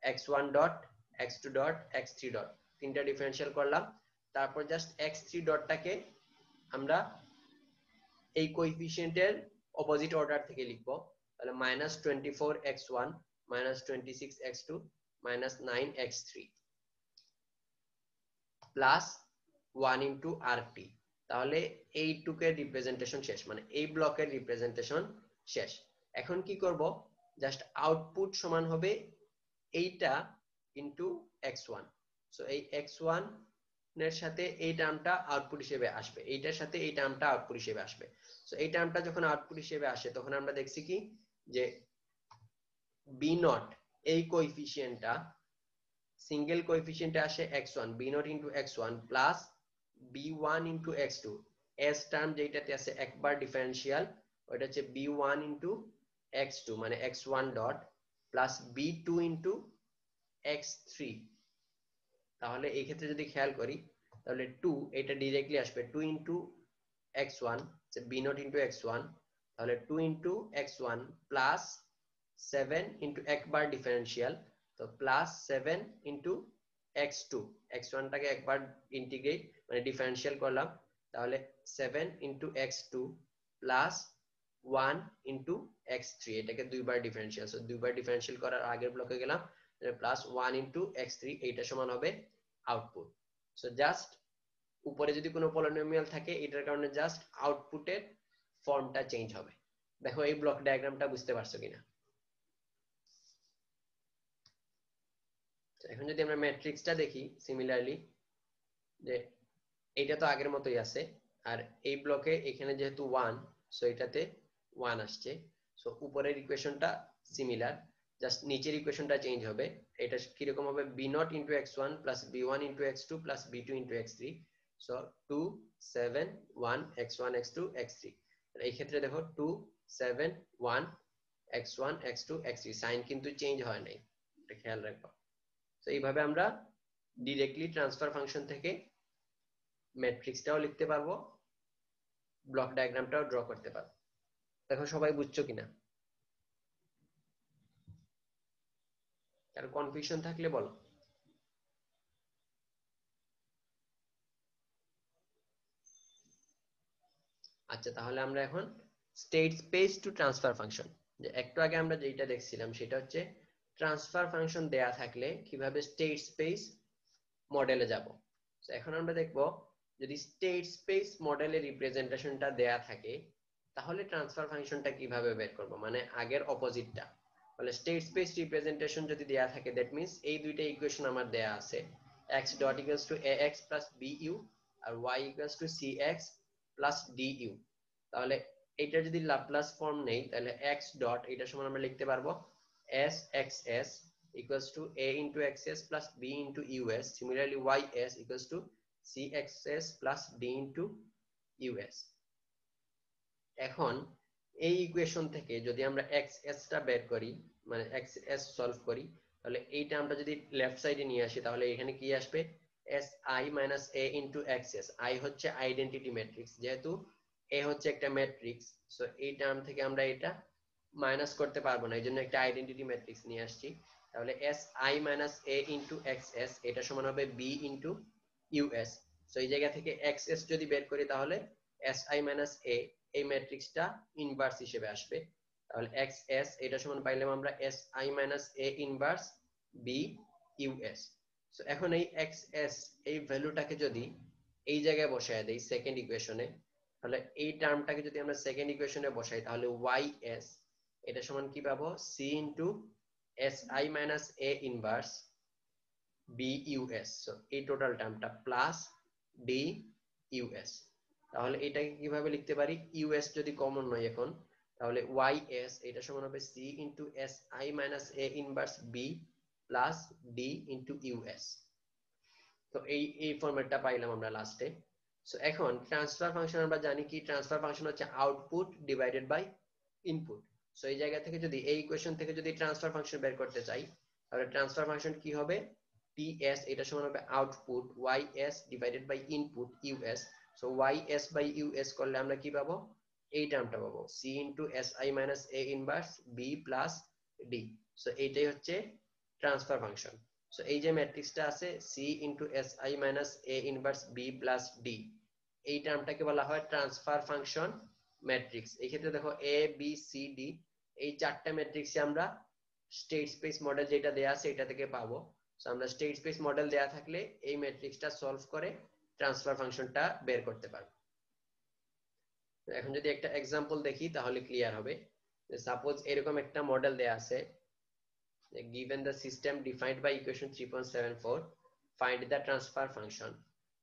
x1 dot x2 dot x3 dot, তিনটা ডিফারেনশিয়াল করলাম। তারপর জাস্ট x3 ডটটাকে আমরা এই কোএফিশিয়েন্টের অপোজিট অর্ডার থেকে লিখবো। তাহলে -24x1 -26x2 -9x3 plus 1 into rt। তাহলে এইটুকের রিপ্রেজেন্টেশন শেষ, মানে এই ব্লকের রিপ্রেজেন্টেশন শেষ। এখন কি করব? জাস্ট আউটপুট সমান হবে এইটা ইনটু x1। সো এই x1 এর সাথে এই টার্মটা আউটপুট হিসেবে আসবে, এইটার সাথে এই টার্মটা আউটপুট হিসেবে আসবে। সো এই টার্মটা যখন আউটপুট হিসেবে আসে, তখন আমরা দেখছি কি যে b0 এই কোএফিশিয়েন্টটা সিঙ্গেল কোএফিশিয়েন্টে আসে x1, b0 into x1 plus b1 into x2, s term যেটাতে আছে একবার ডিফারেনশিয়াল, ওটা হচ্ছে b1 ইনটু x2 মানে x1 dot plus b2 into x3। তাহলে এই ক্ষেত্রে যদি খেয়াল করি, তাহলে 2 এটা डायरेक्टली আসবে 2 ইনটু x1, যে b0 ইনটু x1, তাহলে 2 ইনটু x1 প্লাস 7 ইনটু একবার ডিফারেনশিয়াল, তো প্লাস 7 ইনটু x2, x1টাকে একবার ইন্টিগ্রেট মানে ডিফারেনশিয়াল করলাম, তাহলে 7 into x2 plus 1 into x3, এটাকে দুইবার ডিফারেনশিয়াল, সো দুইবার ডিফারেনশিয়াল করার আগের ব্লকে গেলাম, প্লাস 1 ইনটু x3, এইটা সমান হবে আউটপুট। সো জাস্ট উপরে যদি কোনো পলিনোমিয়াল থাকে এটার কারণে জাস্ট আউটপুটের ফর্মটা চেঞ্জ হবে। দেখো এই ব্লক ডায়াগ্রামটা বুঝতে পারছো কিনা। এখন যদি আমরা ম্যাট্রিক্সটা দেখি সিমিলারলি, যে এইটা তো আগের মতোই আছে, আর এই ব্লকে এখানে যেহেতু 1, সো এটাতে 1 আসছে। সো উপরের ইকুয়েশনটা সিমিলার, জাস্ট নিচের ইকুয়েশনটা চেঞ্জ হবে। এটা কিরকম হবে, b0 into x1 plus b1 into x2 plus b2 into x3, so 2 7 1 x1 x2 x3। এই ক্ষেত্রে দেখো 2 7 1 x1 x2 x3, সাইন কিন্তু চেঞ্জ হয় নাই, এটা খেয়াল রাখো। তো এইভাবে আমরা ডিরেক্টলি ট্রান্সফার ফাংশন থেকে ম্যাট্রিক্সটাও লিখতে পারবো, ব্লক ডায়াগ্রামটাও ড্র করতে পারবো। দেখো সবাই বুঝছো কিনা, কারো কনফিউশন থাকলে বলো। আচ্ছা, তাহলে আমরা এখন state space to transfer function, যে একটু আগে আমরা যেটা দেখছিলাম সেটা হচ্ছে ট্রান্সফার ফাংশন দেয়া থাকলে কিভাবে স্টেট স্পেস মডেলে যাব। এখন আমরা দেখব যদি স্টেট স্পেস মডেলের রিপ্রেজেন্টেশনটা দেয়া থাকে তাহলে ট্রান্সফার ফাংশনটা কিভাবে বের করব, মানে আগের অপোজিটটা। তাহলে স্টেট স্পেস রিপ্রেজেন্টেশন যদি দেয়া থাকে, দ্যাট মিন্স এই দুইটা ইকুয়েশন আমার দেয়া আছে, x dot equals to ax plus bu আর y equals to cx plus du। তাহলে এটা যদি ল্যাপ্লাস ফর্ম নেই তাহলে x ডট এটা সমান আমরা লিখতে পারবো s xs equals to a into xs plus b into us. Similarly, ys equals to cxs plus d into us. এখন এই ইকুয়েশন থেকে যদি আমরা xs টা বের করি, মানে xs সলভ করি, তাহলে এইটা আমরা যদি লেফট সাইডে নিয়ে আসি তাহলে এখানে কি আসবে, si minus a into xs। i হচ্ছে আইডেন্টিটি ম্যাট্রিক্স, যেহেতু a হচ্ছে একটা ম্যাট্রিক্স, সো এই টার্ম থেকে আমরা এটা মাইনাস করতে পারবো না, এই জন্য একটা আইডেন্টিটি ম্যাট্রিক্স নিয়ে আসছি। তাহলে si minus a into xs এটা সমান হবে b into us। সো এই জায়গা থেকে xs যদি বের করি তাহলে si minus a এই ম্যাট্রিক্সটা ইনভার্স হিসেবে আসবে। তাহলে xs এটা সমান পাইলাম আমরা si minus a inverse b us। So এখন এই xs এই ভ্যালুটাকে যদি এই জায়গায় বসায় দেই সেকেন্ড ইকুয়েশনে, তাহলে এই টার্মটাকে যদি আমরা সেকেন্ড ইকুয়েশনে বসাই তাহলে ys এটা সমান কি পাবো, c into si minus a inverse bus। So এই টোটাল টার্মটা প্লাস dus। তাহলে এটাকে কিভাবে লিখতে পারি, us যদি কমন নয় এখন, তাহলে ys এটা সমান হবে c into si minus a inverse b plus d into us। তো এই ফরম্যাটটা পাইলাম আমরা লাস্টে। সো এখন ট্রান্সফার ফাংশন আমরা জানি কি, ট্রান্সফার ফাংশন হচ্ছে output divided by input. So এই জায়গা থেকে যদি এই ইকুয়েশন থেকে যদি ট্রান্সফার ফাংশন বের করতে চাই তাহলে ট্রান্সফার ফাংশন কি হবে, ts এটা সমান হবে output ys divided by input us। So ys by us করলে আমরা কি পাবো, এই টার্মটা পাবো c into si minus a inverse b plus d। So এইটাই হচ্ছে ট্রান্সফার ফাংশন। সো এই যে ম্যাট্রিক্সটা আছে c into si minus a inverse b plus d, এই টার্মটাকে বলা হয় ট্রান্সফার ফাংশন ম্যাট্রিক্স। এই ক্ষেত্রে দেখো a b c d এই চারটা ম্যাট্রিক্সে আমরা স্টেট স্পেস মডেল যেটা দেয়া আছে এটা থেকে পাবো। সো আমরা স্টেট স্পেস মডেল দেয়া থাকলে এই ম্যাট্রিক্সটা সলভ করে ট্রান্সফার ফাংশনটা বের করতে পারবো। এখন যদি একটা এক্সাম্পল দেখি তাহলে ক্লিয়ার হবে। সাপোজ এরকম একটা মডেল দেয়া আছে, given the system defined by equation 3.74 find the transfer function।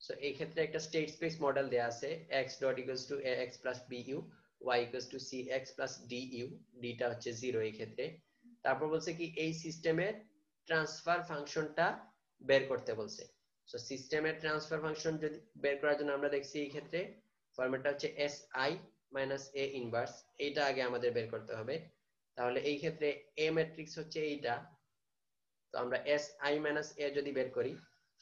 So এই ক্ষেত্রে একটা স্টেট স্পেস মডেল দেয়া আছে, x dot equals to ax plus bu y equals to cx plus du, d টা হচ্ছে 0 এই ক্ষেত্রে। তারপর বলছে কি এই সিস্টেমের ট্রান্সফার ফাংশনটা বের করতে বলছে। সো সিস্টেমের ট্রান্সফার ফাংশন যদি বের করার জন্য আমরা দেখছি এই ক্ষেত্রে ফরম্যাটটা হচ্ছে si minus a ইনভার্স, এইটা আগে আমাদের বের করতে হবে। তাহলে এই ক্ষেত্রে a ম্যাট্রিক্স হচ্ছে এইটা, তো আমরা si minus a যদি বের করি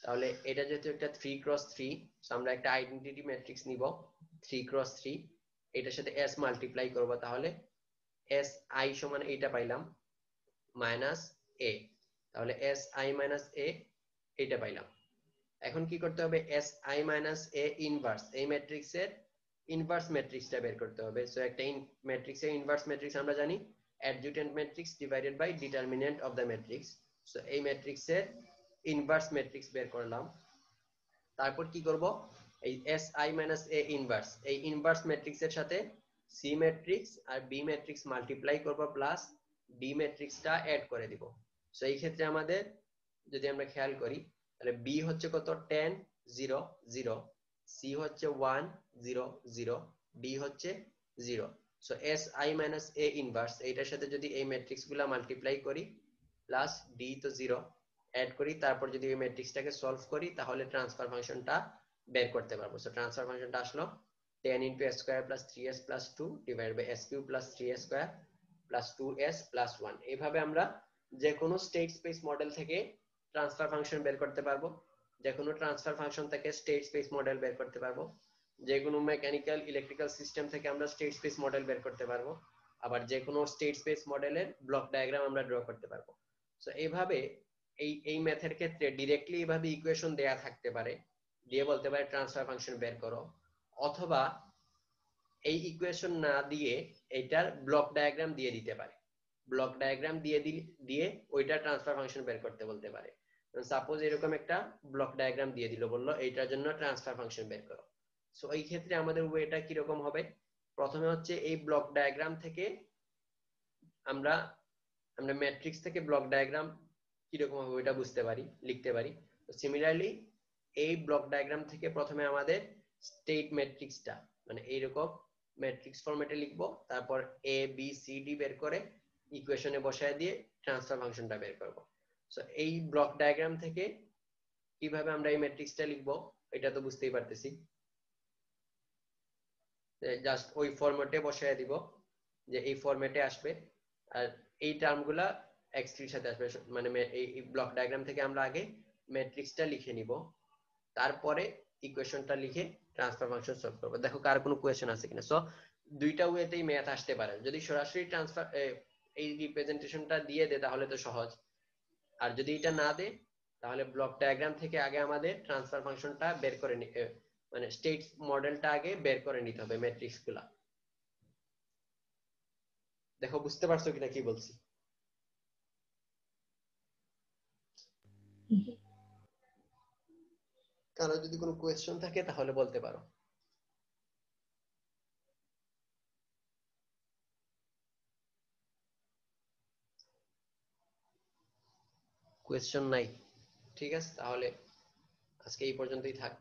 তাহলে এটা যেহেতু একটা 3 cross 3, সো আমরা একটা আইডেন্টিটি ম্যাট্রিক্স নিব 3 cross 3, এটার সাথে s মাল্টিপ্লাই করব, তাহলে si সমান এইটা পাইলাম মাইনাস a, তাহলে si minus a এইটা পাইলাম। এখন কি করতে হবে, si minus a ইনভার্স এই ম্যাট্রিক্সের ইনভার্স ম্যাট্রিক্সটা বের করতে হবে। সো একটা ম্যাট্রিক্সের ইনভার্স ম্যাট্রিক্স আমরা জানি adjutant matrix divided by determinant of the matrix। So এই ম্যাট্রিক্সের ইনভার্স ম্যাট্রিক্স বের করলাম। তারপর কি করব, এই SI মাইনাস A ইনভার্স, এই ইনভার্স ম্যাট্রিক্সের সাথে সি ম্যাট্রিক্স আর বি ম্যাট্রিক্স মাল্টিপ্লাই করব প্লাস ডি ম্যাট্রিক্সটা অ্যাড করে দিব। সো এই ক্ষেত্রে আমাদের যদি আমরা খেয়াল করি তাহলে বি হচ্ছে কত 10 0 0, সি হচ্ছে 1 0 0, ডি হচ্ছে 0। So SI minus A inverse এইটার সাথে যদি এই ম্যাট্রিক্সগুলো মাল্টিপ্লাই করি প্লাস ডি তো 0 অ্যাড করি, তারপর যদি এই ম্যাট্রিক্সটাকে সলভ করি তাহলে ট্রান্সফার ফাংশনটা বের করতে পারবো। সো ট্রান্সফার ফাংশনটা আসলো 10 into s square plus 3s plus 2 divided by s cube plus 3s square plus 2s plus 1। এইভাবে আমরা যে কোনো স্টেট স্পেস মডেল থেকে ট্রান্সফার ফাংশন বের করতে পারবো, যে কোনো ট্রান্সফার ফাংশন থেকে স্টেট স্পেস মডেল বের করতে পারবো, যে কোনো মেকানিক্যাল ইলেকট্রিক্যাল সিস্টেম থেকে আমরা স্টেট স্পেস মডেল বের করতে পারবো, আবার যে কোনো স্টেট স্পেস মডেলের ব্লক ডায়াগ্রাম আমরা ড্র করতে পারবো। সো এইভাবে এই ম্যাথের ক্ষেত্রে ডিরেক্টলি এইভাবে ইকুয়েশন দেয়া থাকতে পারে, দিয়ে বলতে পারে ট্রান্সফার ফাংশন বের করো, অথবা এই ইকুয়েশন না দিয়ে এটার ব্লক ডায়াগ্রাম দিয়ে দিতে পারে, ব্লক ডায়াগ্রাম দিয়ে ওইটা ট্রান্সফার ফাংশন বের করতে বলতে পারে। সাপোজ এরকম একটা ব্লক ডায়াগ্রাম দিয়ে দিল, বললো এইটার জন্য ট্রান্সফার ফাংশন বের করো। সো এই ক্ষেত্রে আমাদের ওয়েটা কিরকম হবে, প্রথমে হচ্ছে এই ব্লক ডায়াগ্রাম থেকে আমরা আমরা ম্যাট্রিক্স থেকে ব্লক ডায়াগ্রাম কিরকম হবে ওইটা বুঝতে পারি, লিখতে পারি। তো সিমিলারলি এই ব্লক ডায়াগ্রাম থেকে প্রথমে আমাদের স্টেট ম্যাট্রিক্সটা মানে এইরকম ম্যাট্রিক্স ফরম্যাটে লিখবো, তারপর এ বি সি ডি বের করে ইকুয়েশনে বসায় দিয়ে ট্রান্সফার ফাংশনটা বের করব। সো এই ব্লক ডায়াগ্রাম থেকে কিভাবে আমরা এই ম্যাট্রিক্সটা লিখবো এটা তো বুঝতেই পারতেছি, জাস্ট ওই ফরম্যাটে বসায় দিব যে এই ফরম্যাটে আসবে, আর এই টার্মগুলা x3 এর সাথে আসবে। মানে এই ব্লক ডায়াগ্রাম থেকে আমরা আগে ম্যাট্রিক্সটা লিখে নিব, তারপরে ইকুয়েশনটা লিখে ট্রান্সফার ফাংশন সলভ করব। দেখো কার কোনো কোয়েশ্চেন আছে কিনা। সো দুইটা ওয়েতেই ম্যাথ আসতে পারে, যদি সরাসরি ট্রান্সফার এই রিপ্রেজেন্টেশনটা দিয়ে দে তাহলে তো সহজ, আর যদি এটা না দে তাহলে ব্লক ডায়াগ্রাম থেকে আগে আমাদের ট্রান্সফার ফাংশনটা বের করে মানে স্টেট মডেলটা আগে বের করে নিতে হবে ম্যাট্রিক্স গুলা। দেখো বুঝতে পারছো কিনা কি বলছি। কারো যদি কোনো কোয়েশ্চেন থাকে তাহলে বলতে পারো। কোয়েশ্চেন নাই, ঠিক আছে তাহলে আজকে এই পর্যন্তই থাক।